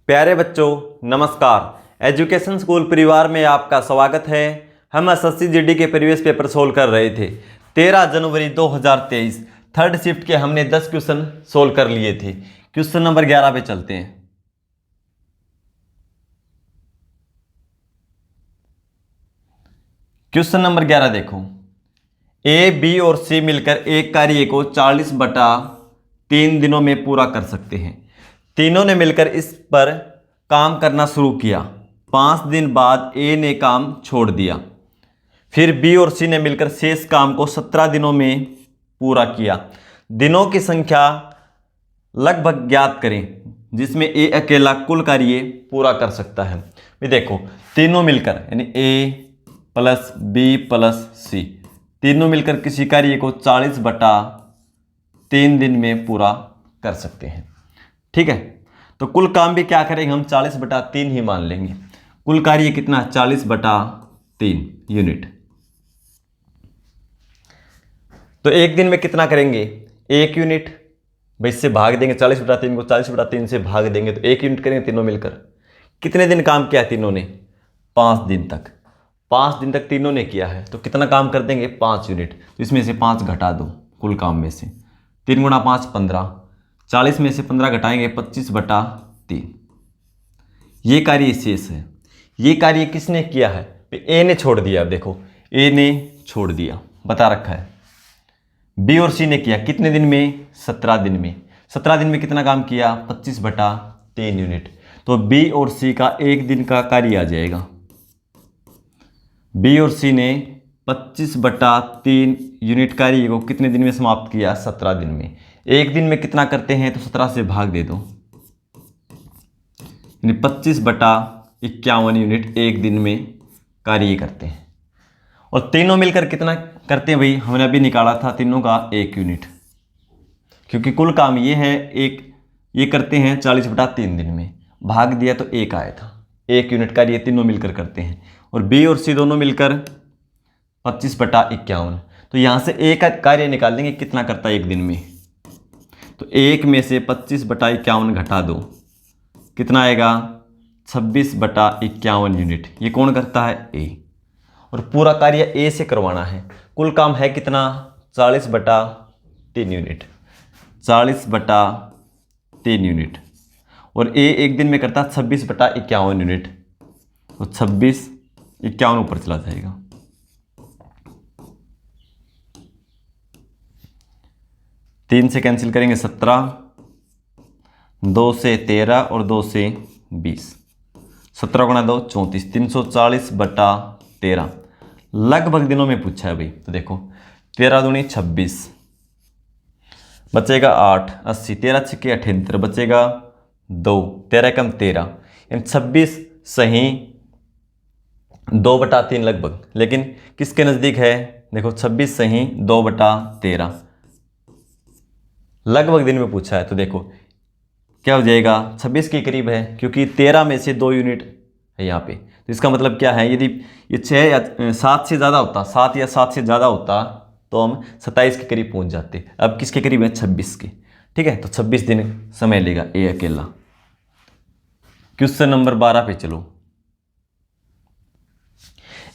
प्यारे बच्चों नमस्कार। एजुकेशन स्कूल परिवार में आपका स्वागत है। हम एसएससी जीडी के प्रीवियस पेपर सोल्व कर रहे थे। 13 जनवरी 2023 थर्ड शिफ्ट के हमने 10 क्वेश्चन सोल्व कर लिए थे। क्वेश्चन नंबर 11 पे चलते हैं। क्वेश्चन नंबर 11 देखो, ए, बी और सी मिलकर एक कार्य को 40/3 दिनों में पूरा कर सकते हैं। तीनों ने मिलकर इस पर काम करना शुरू किया। 5 दिन बाद ए ने काम छोड़ दिया। फिर बी और सी ने मिलकर शेष काम को 17 दिनों में पूरा किया। दिनों की संख्या लगभग ज्ञात करें जिसमें ए अकेला कुल कार्य पूरा कर सकता है। भी देखो, तीनों मिलकर यानी ए प्लस बी प्लस सी तीनों मिलकर किसी कार्य को 40/3 दिन में पूरा कर सकते हैं। ठीक है, तो कुल काम भी क्या करेंगे हम 40/3 ही मान लेंगे। कुल कार्य कितना 40/3 यूनिट। तो एक दिन में कितना करेंगे 1 यूनिट। भाई इससे भाग देंगे 40/3 को, 40/3 से भाग देंगे तो 1 यूनिट करेंगे तीनों मिलकर। कितने दिन काम किया तीनों ने 5 दिन तक। 5 दिन तक तीनों ने किया है तो कितना काम कर देंगे 5 यूनिट। तो इसमें से 5 घटा दो कुल काम में से। 3 × 5 15, 40 में से 15 घटाएंगे 25/3। ये कार्य शेष है। ये कार्य किसने किया है, ए ने छोड़ दिया। देखो ए ने छोड़ दिया बता रखा है। बी और सी ने किया कितने दिन में 17 दिन में। 17 दिन में कितना काम किया 25/3 यूनिट। तो बी और सी का एक दिन का कार्य आ जाएगा। बी और सी ने 25/3 यूनिट कार्य को कितने दिन में समाप्त किया 17 दिन में। एक दिन में कितना करते हैं तो 17 से भाग दे दो, यानी 25/51 यूनिट एक दिन में कार्य करते हैं। और तीनों मिलकर कितना करते हैं भाई, हमने अभी निकाला था तीनों का 1 यूनिट। क्योंकि कुल काम ये है ये करते हैं 40/3 दिन में, भाग दिया तो 1 आया था। 1 यूनिट कार्य तीनों मिलकर करते हैं। और बी और सी दोनों मिलकर 25/51। तो यहाँ से एक कार्य निकाल देंगे कितना करता है एक दिन में। तो 1 में से 25/51 घटा दो, कितना आएगा 26/51 यूनिट। ये कौन करता है ए। और पूरा कार्य ए से करवाना है। कुल काम है कितना 40/3 यूनिट। 40/3 यूनिट। और ए एक दिन में करता 26/51 यूनिट। तो 26/51 ऊपर चला जाएगा। तीन से कैंसिल करेंगे 17, 2 से 13 और 2 से 20। 17 × 2 34, 340/13 लगभग दिनों में पूछा है भाई। तो देखो 13 दूनी 26, बचेगा 8, 80, 13 × 6 78 बचेगा 2, 13 कम 13, यानी 26 सही 2/3 लगभग। लेकिन किसके नज़दीक है देखो 26 सही 2/13 लगभग दिन में पूछा है। तो देखो क्या हो जाएगा 26 के करीब है, क्योंकि 13 में से 2 यूनिट है यहाँ पे। तो इसका मतलब क्या है, यदि ये 6 या 7 से ज़्यादा होता, 7 या 7 से ज़्यादा होता तो हम 27 के करीब पहुँच जाते। अब किसके करीब है 26 के। ठीक है, तो 26 दिन समय लेगा ए अकेला। क्वेश्चन नंबर 12 पे चलो।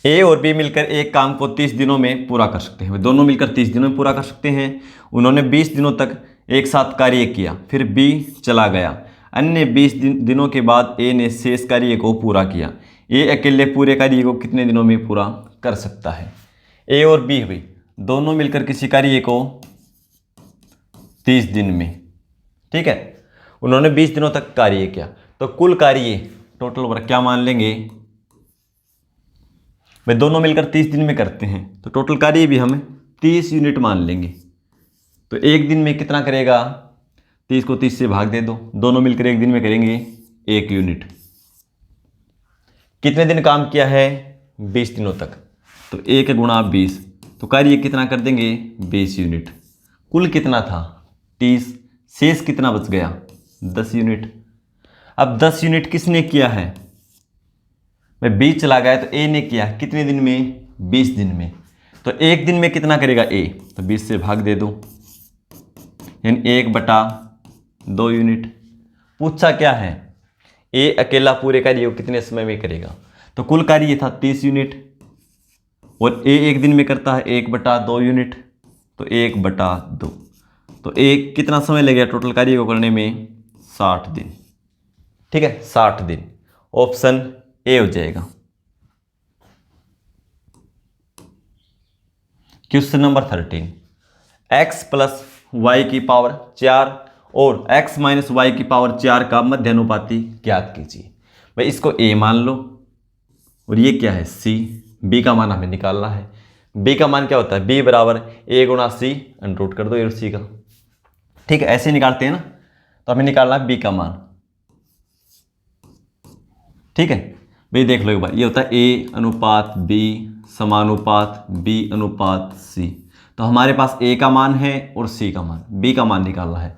ए और बी मिलकर एक काम को 30 दिनों में पूरा कर सकते हैं। दोनों मिलकर 30 दिनों में पूरा कर सकते हैं। उन्होंने 20 दिनों तक एक साथ कार्य किया, फिर बी चला गया। अन्य 20 दिनों के बाद ए ने शेष कार्य को पूरा किया। ए अकेले पूरे कार्य को कितने दिनों में पूरा कर सकता है। ए और बी भी दोनों मिलकर किसी कार्य को 30 दिन में, ठीक है, उन्होंने 20 दिनों तक कार्य किया। तो कुल कार्य टोटल वर्क क्या मान लेंगे भाई, दोनों मिलकर 30 दिन में करते हैं तो टोटल कार्य भी हम 30 यूनिट मान लेंगे। तो एक दिन में कितना करेगा 30 को 30 से भाग दे दो, दोनों मिलकर एक दिन में करेंगे 1 यूनिट। कितने दिन काम किया है 20 दिनों तक। तो 1 × 20 तो कार्य कितना कर देंगे 20 यूनिट। कुल कितना था 30, शेष कितना बच गया 10 यूनिट। अब 10 यूनिट किसने किया है भाई, बी चला गया तो ए ने किया कितने दिन में 20 दिन में। तो एक दिन में कितना करेगा ए, तो 20 से भाग दे दो, यानी 1/2 यूनिट। पूछा क्या है ए अकेला पूरे कार्य को कितने समय में करेगा। तो कुल कार्य ये था 30 यूनिट और ए एक दिन में करता है 1/2 यूनिट, तो 1/2। तो ए कितना समय लगेगा टोटल कार्य को करने में, 60 दिन। ठीक है, 60 दिन। ऑप्शन ए हो जाएगा। Question number 13, x plus Y की पावर 4 और x माइनस वाई की पावर 4 का मध्यानुपाती ज्ञात कीजिए। भाई इसको a मान लो और ये क्या है c, b का मान हमें निकालना है। b का मान क्या होता है, b बराबर a गुणा c, अंडर कर दो a और c का। ठीक है, ऐसे निकालते हैं ना, तो हमें निकालना है b का मान। ठीक है भाई, देख लो एक बार, ये होता है a अनुपात b समानुपात b अनुपात c। तो हमारे पास a का मान है और c का मान, b का मान निकालना है।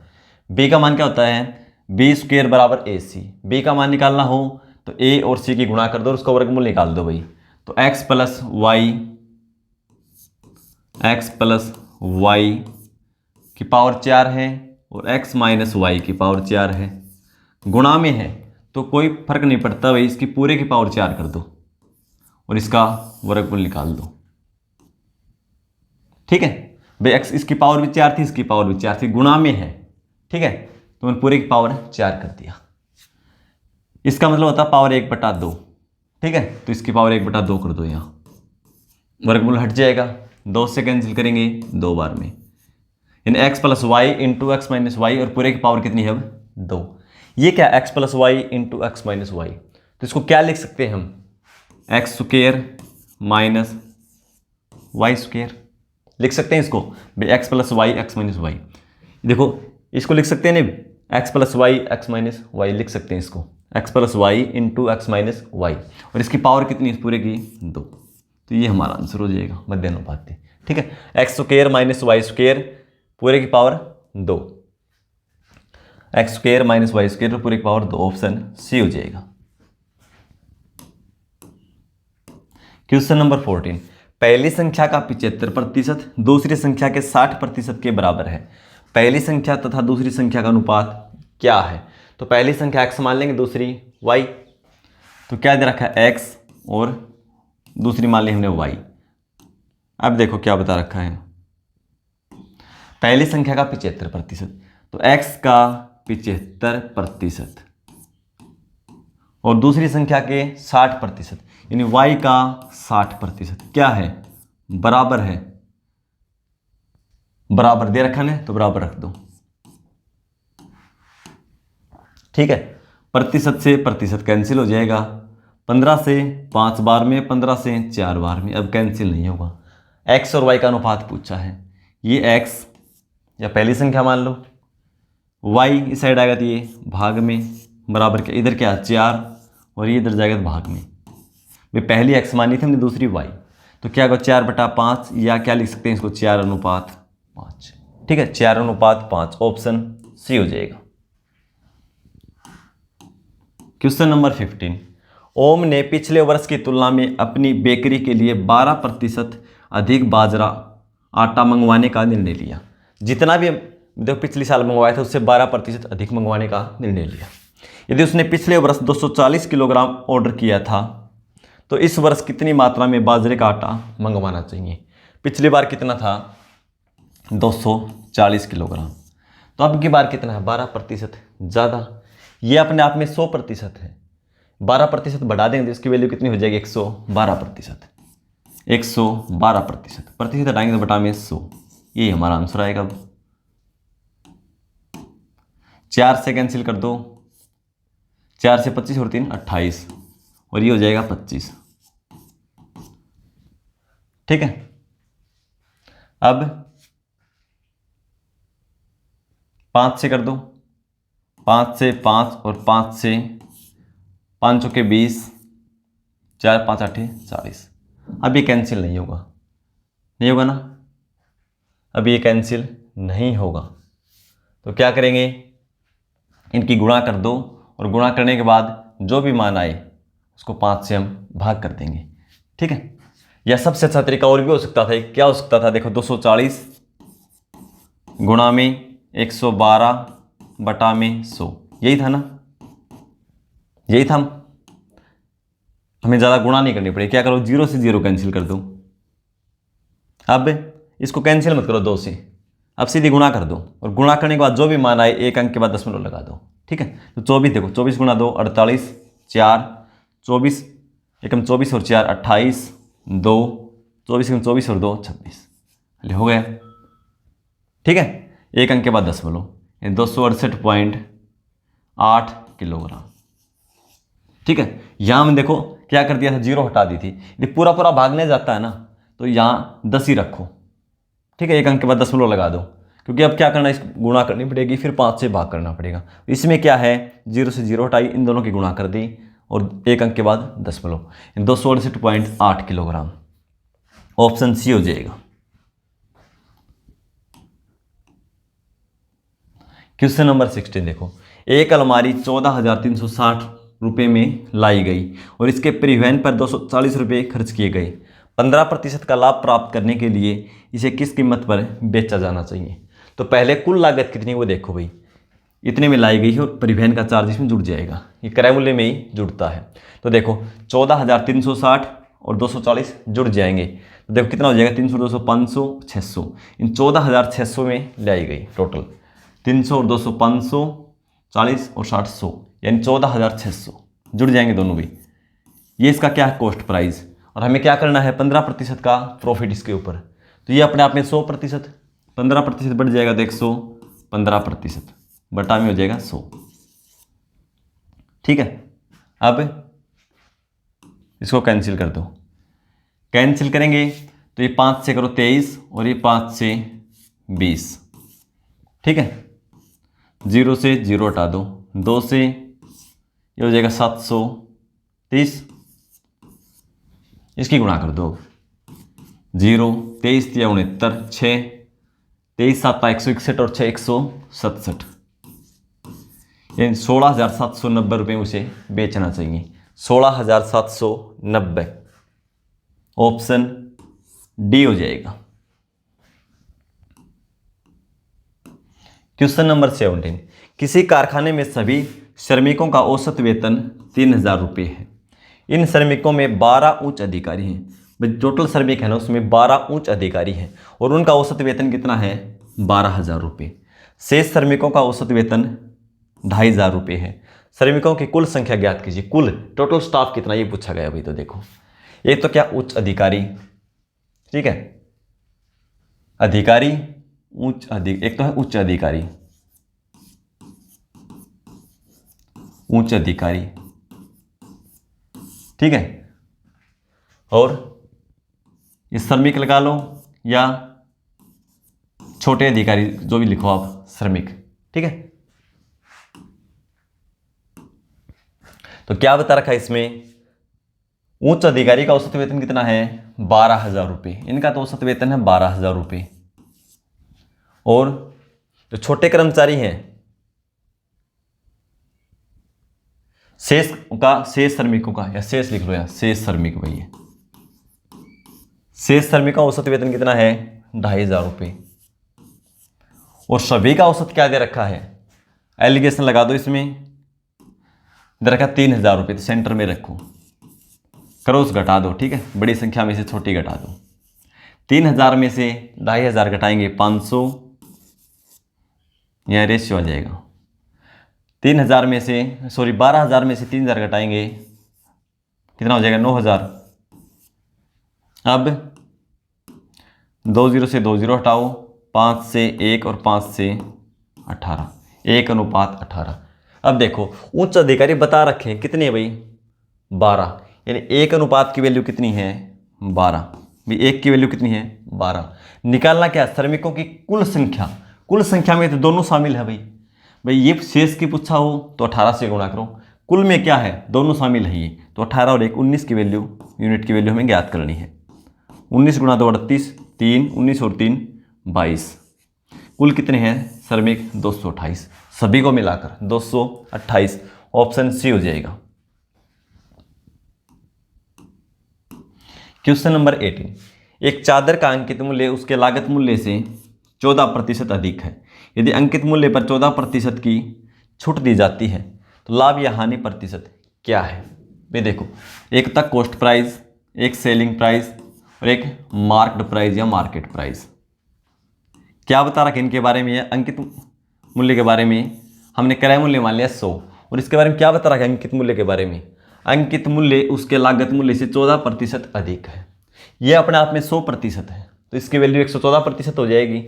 b का मान क्या होता है, b स्क्वायर बराबर ac। b का मान निकालना हो तो a और c की गुणा कर दो और उसका वर्गमूल निकाल दो भाई। तो x प्लस वाई की पावर 4 है और x माइनस वाई की पावर 4 है, गुणा में है तो कोई फर्क नहीं पड़ता भाई, इसकी पूरे की पावर 4 कर दो और इसका वर्गमूल निकाल दो। ठीक है भाई, x इसकी पावर भी 4 थी, इसकी पावर भी 4 थी, गुणा में है। ठीक है, तो मैंने पूरे की पावर 4 कर दिया। इसका मतलब होता है पावर 1/2। ठीक है, तो इसकी पावर 1/2 कर दो, यहाँ वर्गमूल हट जाएगा, 2 से कैंसिल करेंगे 2 बार में, यानी x plus Y into X minus Y और पूरे की पावर कितनी है अब 2। ये क्या, x plus Y into X minus Y, तो इसको क्या लिख सकते हैं हम, X square minus Y square लिख सकते हैं इसको भाई, X plus Y X minus Y. देखो इसको लिख सकते हैं ना, X plus Y X minus Y लिख सकते हैं इसको, X plus Y into X minus Y और इसकी पावर कितनी है पूरे की 2। तो ये हमारा आंसर हो जाएगा मध्यानुपाती। ठीक है, X square minus Y square पूरे की power 2, X square minus Y square पूरे की पावर 2, ऑप्शन सी हो जाएगा। क्वेश्चन नंबर 14, पहली संख्या का 75% दूसरी संख्या के 60% के बराबर है। पहली संख्या तथा दूसरी संख्या का अनुपात क्या है। तो पहली संख्या x मान लेंगे, दूसरी y। तो क्या दे रखा है, x और दूसरी मान ली हमने y। अब देखो क्या बता रखा है, पहली संख्या का 75%, तो x का 75% और दूसरी संख्या के 60%, यानी y का 60% क्या है, बराबर है। बराबर दे रखा है तो बराबर रख दो। ठीक है, प्रतिशत से प्रतिशत कैंसिल हो जाएगा, 15 से 5 बार में, 15 से 4 बार में, अब कैंसिल नहीं होगा। x और y का अनुपात पूछा है, ये x या पहली संख्या मान लो, y इस साइड आएगा तो ये भाग में, बराबर क्या, इधर क्या 4 और ये इधर जाएगा तो भाग में। भाई पहली x मानी थी हमने, दूसरी y, तो क्या होगा 4/5, या क्या लिख सकते हैं इसको 4:5। ठीक है, 4:5, ऑप्शन सी हो जाएगा। क्वेश्चन नंबर 15, ओम ने पिछले वर्ष की तुलना में अपनी बेकरी के लिए 12% अधिक बाजरा आटा मंगवाने का निर्णय लिया। जितना भी देखो पिछले साल मंगवाया था उससे 12% अधिक मंगवाने का निर्णय लिया। यदि उसने पिछले वर्ष 240 किलोग्राम ऑर्डर किया था तो इस वर्ष कितनी मात्रा में बाजरे का आटा मंगवाना चाहिए। पिछली बार कितना था, 240 किलोग्राम, तो अब की बार कितना है, 12% ज़्यादा। ये अपने आप में 100% है, 12% बढ़ा देंगे तो इसकी वैल्यू कितनी हो जाएगी, 112%। 112%, प्रतिशत हटाएंगे तो बटा में 100, ये हमारा आंसर आएगा। अब 4 से कैंसिल कर दो, 4 से 25 और 3 28 और ये हो जाएगा 25। ठीक है, अब 5 से कर दो, 5 से 5 और 5 से 5 चौके 20, 4 5 8 40। अब ये कैंसिल नहीं होगा, नहीं होगा ना, अब ये कैंसिल नहीं होगा। तो क्या करेंगे, इनकी गुणा कर दो और गुणा करने के बाद जो भी मान आए उसको 5 से हम भाग कर देंगे। ठीक है, या सबसे अच्छा तरीका और भी हो सकता था, क्या हो सकता था, देखो 240 गुणा में 112 बटा में 100, यही था ना। यही था। हमें ज़्यादा गुणा नहीं करनी पड़ेगी। क्या करो, 0 से 0 कैंसिल कर दो। अब इसको कैंसिल मत करो 2 से, अब सीधी गुणा कर दो, और गुणा करने के बाद जो भी मान आए एक अंक के बाद दशमलव लगा दो। ठीक है, तो 24 देखो, 24 गुणा 2 48, 4 24, एकम 24 और 4 28, 2 24 एकम 24 और 2 26, हो गया। ठीक है, एक अंक के बाद दशमलव, 268.8 किलोग्राम। ठीक है, यहाँ में देखो क्या कर दिया था, 0 हटा दी थी। यदि पूरा पूरा भागने जाता है ना तो यहाँ 10 ही रखो। ठीक है, एक अंक के बाद दशमलव लगा दो, क्योंकि अब क्या करना है, इसको गुणा करनी पड़ेगी, फिर 5 से भाग करना पड़ेगा। इसमें क्या है, 0 से 0 हटाई, इन दोनों की गुणा कर दी और एक अंक के बाद दशमलव, 268.8 किलोग्राम। ऑप्शन सी हो जाएगा। क्वेश्चन नंबर 16 देखो, एक अलमारी 14,360 रुपये में लाई गई और इसके परिवहन पर 240 रुपये खर्च किए गए। 15% का लाभ प्राप्त करने के लिए इसे किस कीमत पर बेचा जाना चाहिए। तो पहले कुल लागत कितनी वो देखो भाई, इतने में लाई गई है और परिवहन का चार्ज इसमें जुड़ जाएगा, ये क्रय मूल्य में ही जुड़ता है। तो देखो 14,360 और 240 जुड़ जाएंगे, तो देखो कितना हो जाएगा, 300 200 500 600, इन 14,600 में लाई गई टोटल, 300 और 200 500 40 और 60 100, यानी 14,600 जुड़ जाएंगे दोनों भी। ये इसका क्या है, कॉस्ट प्राइस, और हमें क्या करना है, 15% का प्रॉफिट इसके ऊपर। तो ये अपने आप में 100%, 15% बढ़ जाएगा तो 100, 15% बटा में हो जाएगा 100। ठीक है, अब इसको कैंसिल कर दो। कैंसिल करेंगे तो ये 5 से करो 23 और ये 5 से 20। ठीक है, 0 से 0 हटा दो, 2 से ये हो जाएगा 730, इसकी गुणा कर दो, 0 23 3 69 6 23 7 161 और 6 167, यानी 16,790 रुपये उसे बेचना चाहिए। 16,790, ऑप्शन डी हो जाएगा। क्वेश्चन नंबर 17, किसी कारखाने में सभी श्रमिकों का औसत वेतन 3,000 रुपये है। इन श्रमिकों में 12 उच्च अधिकारी हैं। टोटल श्रमिक है ना, उसमें 12 उच्च अधिकारी हैं और उनका औसत वेतन कितना है, 12,000 रुपये। शेष श्रमिकों का औसत वेतन 2,500 रुपये है। श्रमिकों की कुल संख्या ज्ञात कीजिए। कुल टोटल स्टाफ कितना, ये पूछा गया भाई। तो देखो एक तो क्या, उच्च अधिकारी, ठीक है, अधिकारी एक तो है उच्च अधिकारी, उच्च अधिकारी, ठीक है, और ये श्रमिक लगा लो या छोटे अधिकारी, जो भी लिखो आप, श्रमिक। ठीक है, तो क्या बता रखा है इसमें, उच्च अधिकारी का औसत वेतन कितना है, 12,000 रुपये। इनका तो औसत वेतन है 12,000 रुपये। और जो छोटे कर्मचारी हैं, शेष श्रमिकों का, या शेष लिख लो, या शेष श्रमिक भाई, शेष श्रमिक का औसत वेतन कितना है, 2,500 रुपये। और सभी का औसत क्या दे रखा है, एलिगेशन लगा दो इसमें, दे रखा 3,000 रुपये। तो सेंटर में रखो, क्रॉस घटा दो। ठीक है, बड़ी संख्या में से छोटी घटा दो। 3,000 में से 2,500 घटाएंगे 500, यह रेशियो आ जाएगा। 3,000 में से 12,000 में से 3,000 घटाएंगे, कितना हो जाएगा, 9,000। अब 2 0 से 2 0 हटाओ, 5 से 1 और 5 से 18, 1:18। अब देखो उच्च अधिकारी बता रखे हैं कितने भाई, 12, यानी 1 अनुपात की वैल्यू कितनी है, 12। भाई 1 की वैल्यू कितनी है, 12। निकालना क्या, श्रमिकों की कुल संख्या। कुल संख्या में तो दोनों शामिल है भाई ये शेष की पूछा हो तो 18 से गुणा करो। कुल में क्या है, दोनों शामिल है ये, तो 18 और 1 19 की वैल्यू, यूनिट की वैल्यू हमें ज्ञात करनी है। 19 गुणा 2 38, 3 19 और 3 22। कुल कितने हैं श्रमिक, 228। सभी को मिलाकर 228, ऑप्शन सी हो जाएगा। क्वेश्चन नंबर 18, एक चादर का अंकित मूल्य उसके लागत मूल्य से 14% अधिक है। यदि अंकित मूल्य पर 14% की छूट दी जाती है तो लाभ या हानि प्रतिशत क्या है। भाई देखो, एक था कॉस्ट प्राइस, एक सेलिंग प्राइस और एक मार्केट प्राइस या मार्केट प्राइस। क्या बता रखा इनके बारे में, अंकित मूल्य के बारे में। हमने क्रय मूल्य मान लिया 100 और इसके बारे में क्या बता रखा है अंकित मूल्य के बारे में। अंकित मूल्य उसके लागत मूल्य से 14% अधिक है। यह अपने आप में 100% है, तो इसकी वैल्यू 114% हो जाएगी।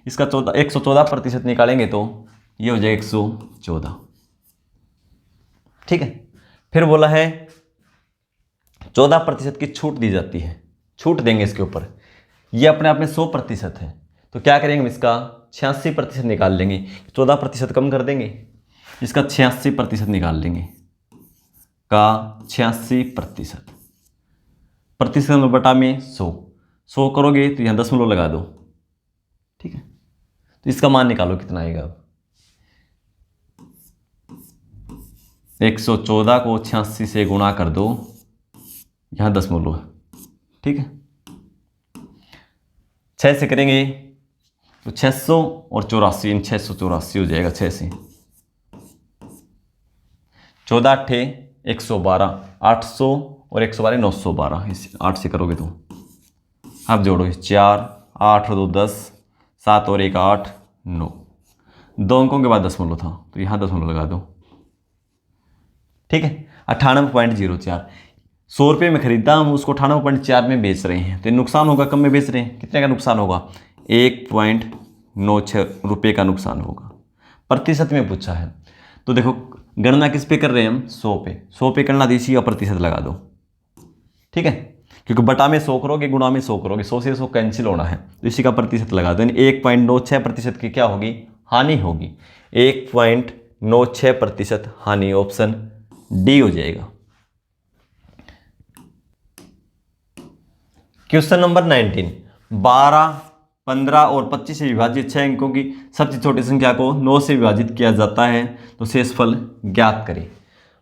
इसका 114% निकालेंगे तो ये हो जाएगा 114। ठीक है। फिर बोला है 14% की छूट दी जाती है, छूट देंगे इसके ऊपर। ये अपने आप में 100% है, तो क्या करेंगे हम इसका 86% निकाल लेंगे। 14% कम कर देंगे, इसका 86% निकाल लेंगे का 86%। प्रतिशत में बटा में 100 करोगे तो यहाँ 0.5 लगा दो। ठीक है, तो इसका मान निकालो कितना आएगा। अब 114 को 86 से गुणा कर दो, यहाँ 0.5 है। ठीक है, 6 से करेंगे तो 600 और 84, इन 684 हो जाएगा 6 से। 14 8 112, 800 और 112 912, इस 8 से करोगे तो अब जोड़ो 4 8 और 2 10, 7 और 1 8 9, 2 अंकों के बाद 0.5 था तो यहाँ 0.5 लगा दो। ठीक है, 98.04। 100 रुपये में खरीदा, हम उसको 98.4 में बेच रहे हैं, तो नुकसान होगा, कम में बेच रहे हैं। कितने का नुकसान होगा, 1.96 रुपये का नुकसान होगा। प्रतिशत में पूछा है, तो देखो गणना किस पे कर रहे हैं हम, 100 पे। 100 पे करना, इसी का प्रतिशत लगा दो। ठीक है, क्योंकि बटा में 100 करोगे, गुणा में 100 करोगे, 100 से 100 कैंसिल होना है, तो इसी का प्रतिशत लगा दो। 1.96% की क्या होगी, हानि होगी। 1.96% हानि, ऑप्शन डी हो जाएगा। क्वेश्चन नंबर 19, 12, 15 और 25 से विभाजित 6 अंकों की सबसे छोटी संख्या को 9 से विभाजित किया जाता है तो शेषफल ज्ञात करें।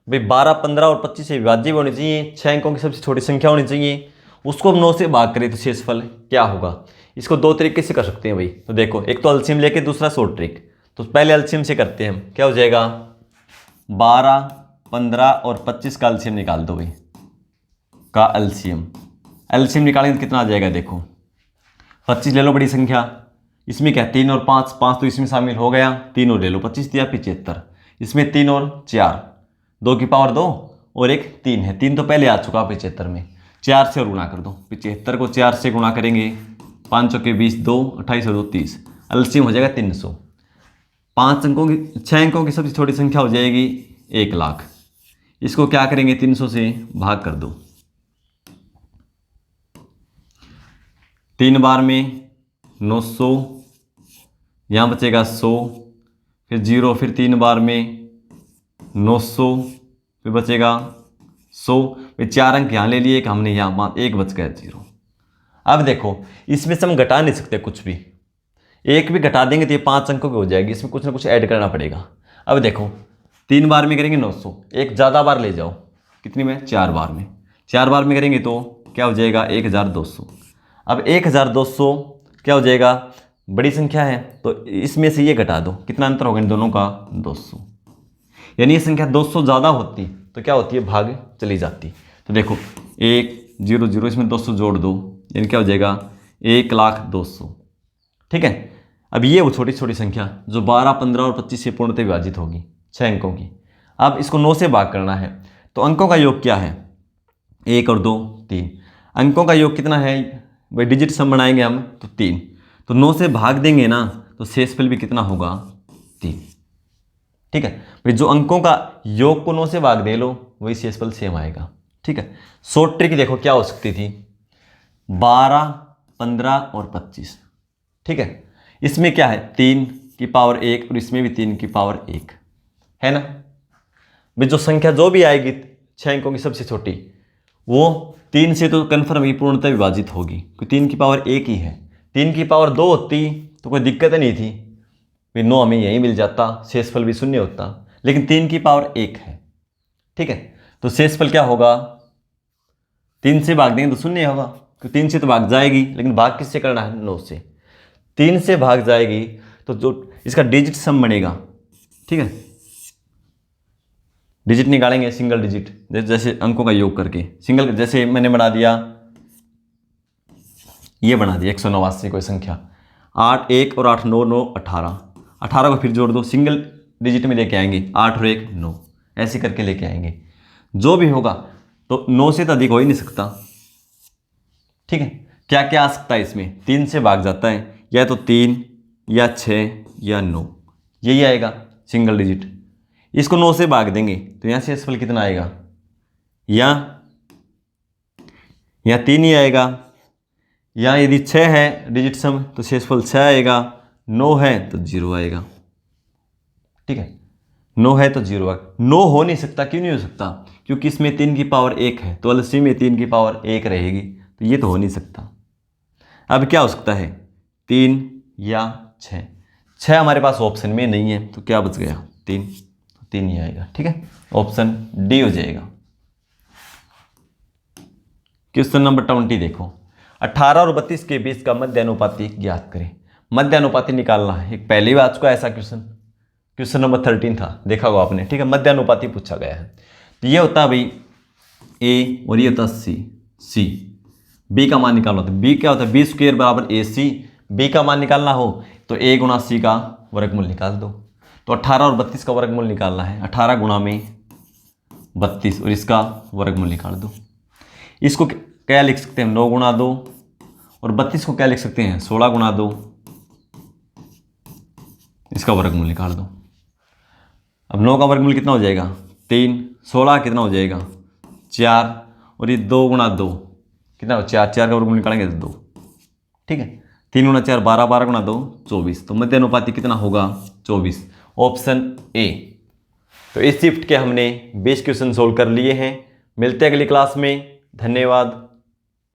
भाई 12, 15 और 25 से विभाज्य होनी चाहिए, 6 अंकों की सबसे छोटी संख्या होनी चाहिए, उसको हम 9 से भाग करें तो शेषफल क्या होगा। इसको 2 तरीके से कर सकते हैं भाई। तो देखो, एक तो एलसीएम लेके, दूसरा शॉर्ट ट्रिक। तो पहले एलसीएम से करते हैं हम, क्या हो जाएगा, 12, 15 और 25 का एलसीएम निकाल दो भाई, का एलसीएम। एलसीएम निकालेंगे तो कितना आ जाएगा, देखो 25 ले लो बड़ी संख्या, इसमें क्या 3 और 5, 5 तो इसमें शामिल हो गया, 3 और ले लो, 25 दिया 75। इसमें 3 और 4, 2 की पावर 2 और एक 3 है, 3 तो पहले आ चुका 75 में, 4 से और गुणा कर दो। 75 को 4 से गुणा करेंगे, 5 के 20, 2 28 और 2 30, एलसीएम हो जाएगा 300। 6 अंकों की सबसे छोटी संख्या हो जाएगी 1 लाख। इसको क्या करेंगे, 300 से भाग कर दो। 3 बार में 900, यहाँ बचेगा 100, फिर 0, फिर 3 बार में 900, फिर बचेगा 100, फिर 4 अंक यहाँ ले लिए, एक हमने यहाँ 1 बच गया 0। अब देखो, इसमें से हम घटा नहीं सकते कुछ भी, एक भी घटा देंगे तो ये 5 अंकों की हो जाएगी, इसमें कुछ ना कुछ ऐड करना पड़ेगा। अब देखो 3 बार में करेंगे 900, एक ज़्यादा बार ले जाओ, कितनी में, 4 बार में। 4 बार में करेंगे तो क्या हो जाएगा, 1200। अब 1200 क्या हो जाएगा, बड़ी संख्या है तो इसमें से ये घटा दो, कितना अंतर होगा इन दोनों का, 200। यानी ये संख्या 200 ज़्यादा होती तो क्या होती है, भाग चली जाती। तो देखो 100, इसमें 200 जोड़ दो, यानी क्या हो जाएगा, 1,02,000। ठीक है, अब ये वो छोटी छोटी संख्या जो 12, 15 और 25 से पूर्णतः विभाजित होगी, 6 अंकों की। अब इसको 9 से भाग करना है, तो अंकों का योग क्या है, 1 और 2 3, अंकों का योग कितना है भाई, डिजिट सम बनाएंगे हम तो 3, तो 9 से भाग देंगे ना तो शेषफल भी कितना होगा, 3। ठीक है भाई, जो अंकों का योग को 9 से भाग दे लो वही शेषफल सेम आएगा। ठीक है, शॉर्ट ट्रिक देखो क्या हो सकती थी, 12, 15 और 25। ठीक है, इसमें क्या है, 3 की पावर 1 और इसमें भी 3 की पावर 1 है ना भाई। जो संख्या जो भी आएगी 6 अंकों की सबसे छोटी, वो 3 से तो कन्फर्म ही पूर्णतः विभाजित होगी, क्योंकि 3 की पावर 1 ही है। 3 की पावर 2 होती तो कोई दिक्कत नहीं थी भाई, 9 हमें यहीं मिल जाता, शेषफल भी शून्य होता, लेकिन 3 की पावर 1 है। ठीक है, तो शेषफल क्या होगा, 3 से भाग देंगे तो शून्य होगा, क्योंकि 3 से तो भाग जाएगी, लेकिन भाग किससे करना है, 9 से। 3 से भाग जाएगी तो जो इसका डिजिट सम बनेगा, ठीक है, डिजिट निकालेंगे सिंगल डिजिट, जैसे अंकों का योग करके सिंगल, जैसे मैंने बना दिया, ये बना दिया 189 कोई संख्या, 8 1 और 8 9 9 18, 18 को फिर जोड़ दो, सिंगल डिजिट में लेके आएंगे, 8 और 1 9, ऐसे करके लेके आएंगे। जो भी होगा तो 9 से तो अधिक हो ही नहीं सकता, ठीक है। क्या क्या आ सकता है इसमें, 3 से भाग जाता है, या तो 3 या 6 या 9, यही आएगा सिंगल डिजिट। इसको 9 से भाग देंगे तो यहाँ शेषफल कितना आएगा, या 3 ही आएगा, या यदि 6 है डिजिट सम तो शेषफल 6 आएगा, 9 है तो 0 आएगा, ठीक है। 9 है तो 0 आएगा, 9 हो नहीं सकता, क्यों नहीं हो सकता, क्योंकि इसमें 3 की पावर 1 है, तो LC में 3 की पावर 1 रहेगी, तो ये तो हो नहीं सकता। अब क्या हो सकता है, 3 या 6, 6 हमारे पास ऑप्शन में नहीं है, तो क्या बच गया, 3, 3 ही आएगा, ठीक है, ऑप्शन डी हो जाएगा। क्वेश्चन नंबर 20 देखो, 18 और 32 के बीच का मध्य अनुपाती ज्ञात करें। मध्य अनुपाती निकालना है, एक पहली बार चुका ऐसा क्वेश्चन नंबर 13 था, देखा होगा आपने, ठीक है। मध्य अनुपाती पूछा गया है, तो ये होता है भाई ए और ये होता है सी, बी का मान निकालना होता है, बी क्या होता है, बी स्क्वायर बराबर ए सी, बी का मान निकालना हो तो ए गुणा सी का वर्गमूल निकाल दो। तो 18 और 32 का वर्गमूल निकालना है, 18 गुणा में 32 और इसका वर्गमूल निकाल दो। इसको क्या लिख सकते हैं, 9 गुणा 2, और 32 को क्या लिख सकते हैं, 16 गुणा 2, इसका वर्गमूल निकाल दो। अब 9 का वर्गमूल कितना हो जाएगा, 3, 16 कितना हो जाएगा, 4, और ये 2 गुणा 2 कितना हो, 4, 4 का वर्गमूल निकालेंगे तो 2, ठीक है। 3 गुणा 4 12, 12 गुणा 2 24, तो मध्य अनुपाती कितना होगा, 24, ऑप्शन ए। तो इस शिफ्ट के हमने 20 क्वेश्चन सोल्व कर लिए हैं। मिलते हैं अगली क्लास में, धन्यवाद।